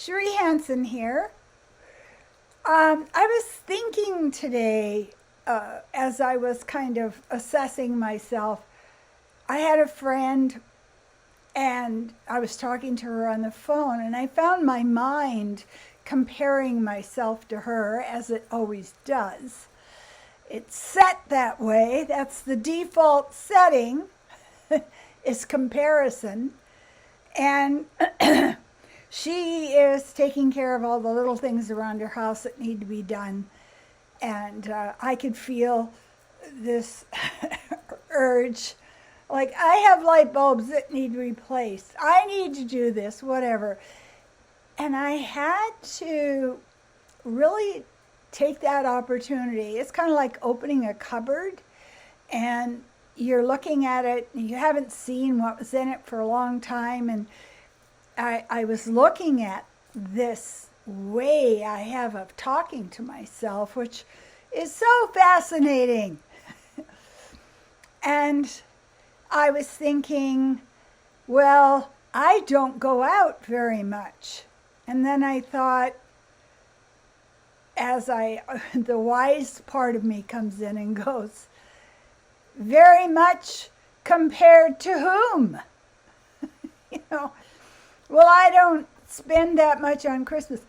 Cherie Hanson here. I was thinking today, as I was kind of assessing myself, I had a friend and I was talking to her on the phone, and I found my mind comparing myself to her, as it always does. It's set that way. That's the default setting, is comparison. And she is taking care of all the little things around her house that need to be done. And I could feel this urge, like, I have light bulbs that need replaced. I need to do this, whatever. And I had to really take that opportunity. It's kind of like opening a cupboard and you're looking at it and you haven't seen what was in it for a long time. And I was looking at this way I have of talking to myself, which is so fascinating. And I was thinking, well, I don't go out very much. And then I thought, the wise part of me comes in and goes, very much compared to whom? Well, I don't spend that much on Christmas.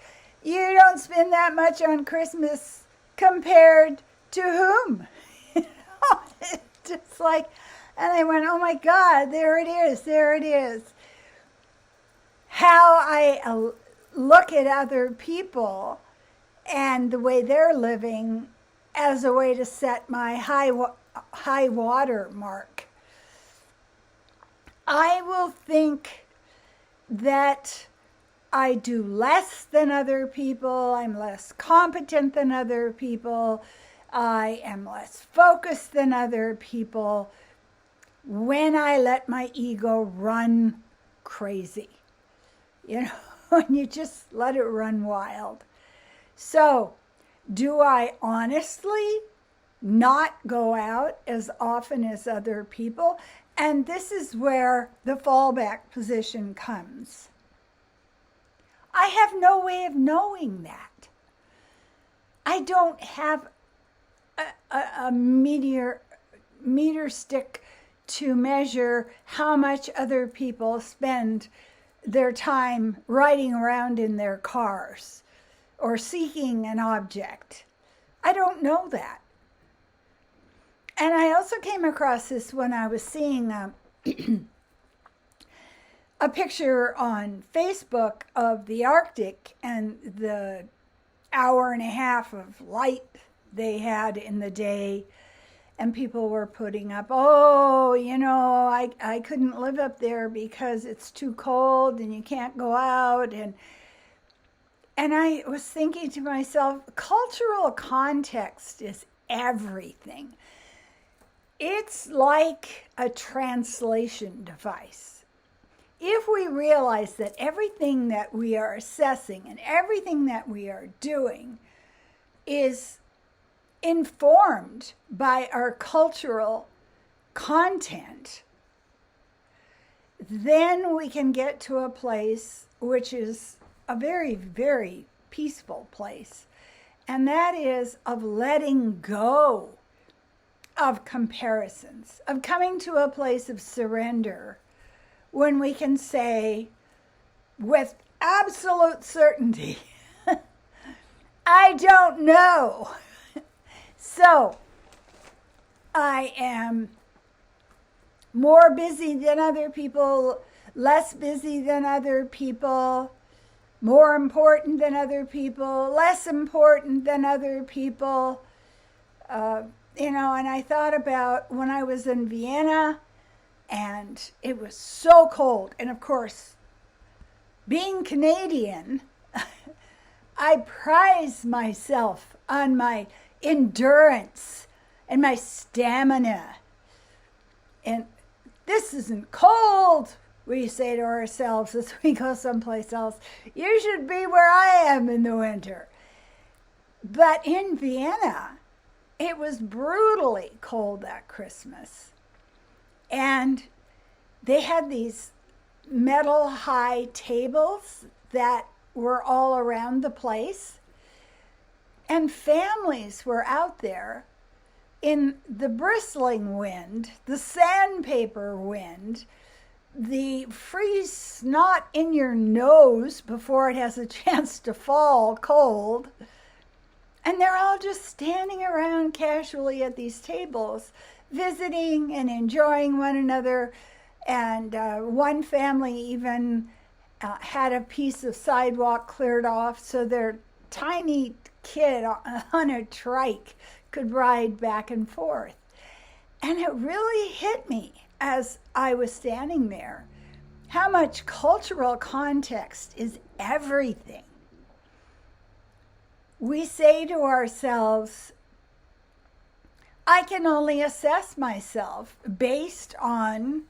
You don't spend that much on Christmas compared to whom? It's just like, and I went, oh my God, there it is. How I look at other people and the way they're living as a way to set my high water mark. I will think that I do less than other people, I'm less competent than other people, I am less focused than other people when I let my ego run crazy. When you just let it run wild. So, do I honestly not go out as often as other people? And this is where the fallback position comes. I have no way of knowing that. I don't have a meter stick to measure how much other people spend their time riding around in their cars or seeking an object. I don't know that. And I also came across this when I was seeing a picture on Facebook of the Arctic and the hour and a half of light they had in the day. And people were putting up, I couldn't live up there because it's too cold and you can't go out. And I was thinking to myself, cultural context is everything. It's like a translation device. If we realize that everything that we are assessing and everything that we are doing is informed by our cultural content, then we can get to a place which is a very, very peaceful place. And that is of letting go of comparisons, of coming to a place of surrender when we can say with absolute certainty, I don't know. So, I am more busy than other people, less busy than other people, more important than other people, less important than other people. And I thought about when I was in Vienna and it was so cold. And of course, being Canadian, I prize myself on my endurance and my stamina. And this isn't cold, we say to ourselves as we go someplace else. You should be where I am in the winter. But in Vienna, it was brutally cold that Christmas. And they had these metal high tables that were all around the place, and families were out there in the bristling wind, the sandpaper wind, the freeze snot in your nose before it has a chance to fall cold. And they're all just standing around casually at these tables, visiting and enjoying one another. And one family even had a piece of sidewalk cleared off so their tiny kid on a trike could ride back and forth. And it really hit me as I was standing there how much cultural context is everything. We say to ourselves, I can only assess myself based on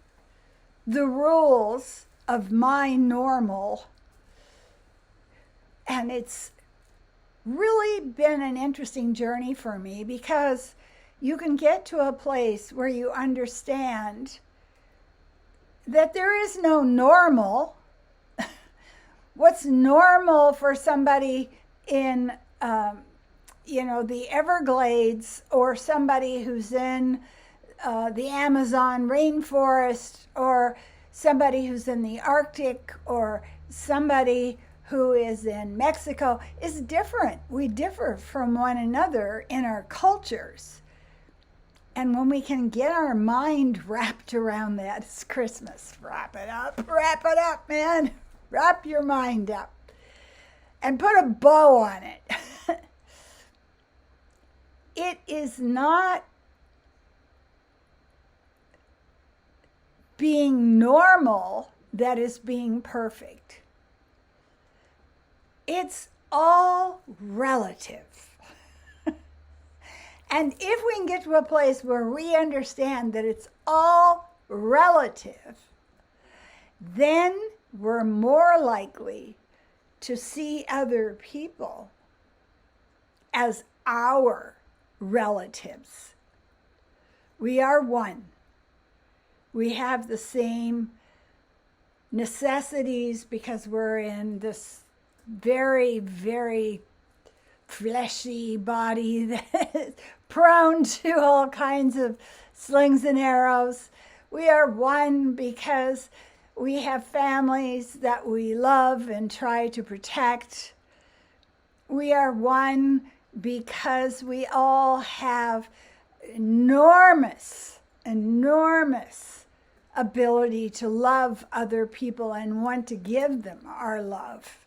the rules of my normal. And it's really been an interesting journey for me, because you can get to a place where you understand that there is no normal. What's normal for somebody in the Everglades, or somebody who's in the Amazon rainforest, or somebody who's in the Arctic, or somebody who is in Mexico, is different. We differ from one another in our cultures. And when we can get our mind wrapped around that, it's Christmas. Wrap it up, man. Wrap your mind up and put a bow on it. It is not being normal that is being perfect. It's all relative. And if we can get to a place where we understand that it's all relative, then we're more likely to see other people as our relatives. We are one. We have the same necessities because we're in this very, very fleshy body that is prone to all kinds of slings and arrows. We are one because we have families that we love and try to protect. We are one because we all have enormous ability to love other people and want to give them our love.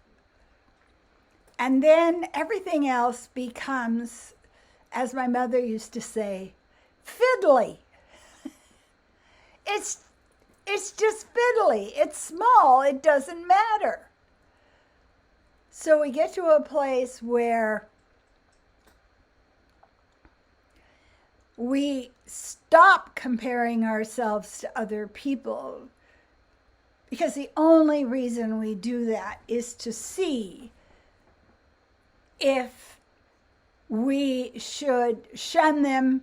And then everything else becomes, as my mother used to say, fiddly. It's just fiddly. It's small. It doesn't matter. So we get to a place where we stop comparing ourselves to other people, because the only reason we do that is to see if we should shun them,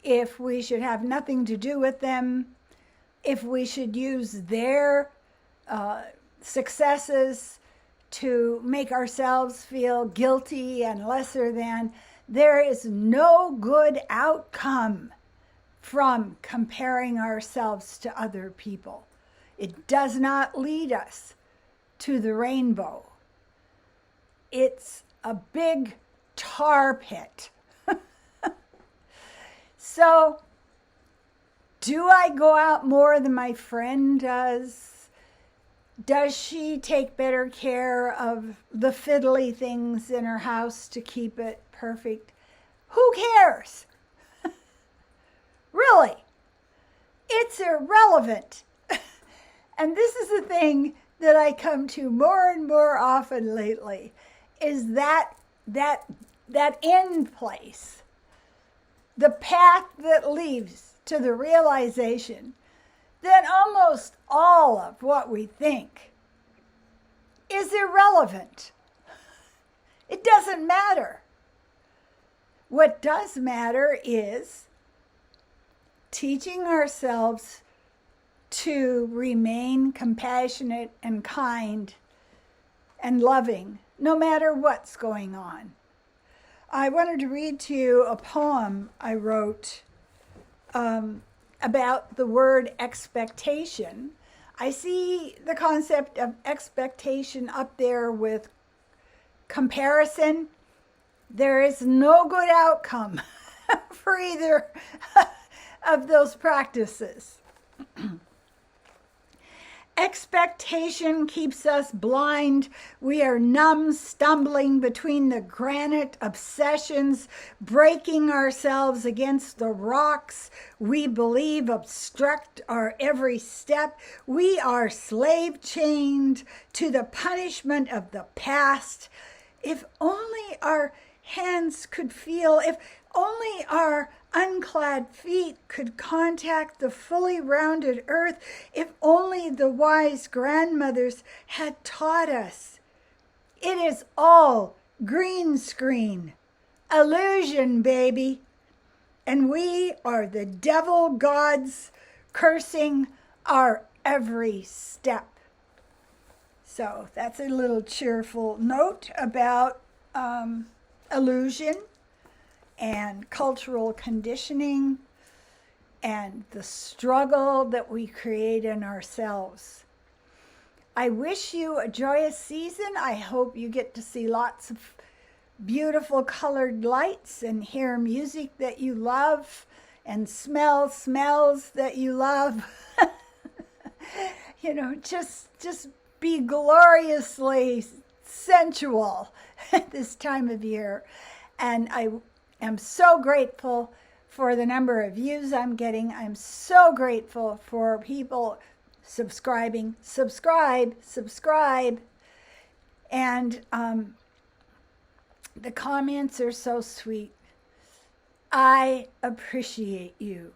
if we should have nothing to do with them, if we should use their successes to make ourselves feel guilty and lesser than. There is no good outcome from comparing ourselves to other people. It does not lead us to the rainbow. It's a big tar pit. So, do I go out more than my friend does? Does she take better care of the fiddly things in her house to keep it perfect? Who cares? Really, it's irrelevant. And this is the thing that I come to more and more often lately, is that end place, the path that leads to the realization that almost all of what we think is irrelevant. It doesn't matter. What does matter is teaching ourselves to remain compassionate and kind and loving, no matter what's going on. I wanted to read to you a poem I wrote about the word expectation. I see the concept of expectation up there with comparison. There is no good outcome for either of those practices. Expectation keeps us blind. We are numb, stumbling between the granite obsessions, breaking ourselves against the rocks we believe obstruct our every step. We are slave chained to the punishment of the past. If only our hands could feel, if only our unclad feet could contact the fully rounded earth, if only the wise grandmothers had taught us. It is all green screen, illusion, baby. And we are the devil gods cursing our every step. So that's a little cheerful note about illusion and cultural conditioning and the struggle that we create in ourselves. I wish you a joyous season. I hope you get to see lots of beautiful colored lights and hear music that you love and smell smells that you love. Just be gloriously sensual at this time of year. And I am so grateful for the number of views I'm getting. I'm so grateful for people subscribing. Subscribe. And the comments are so sweet. I appreciate you.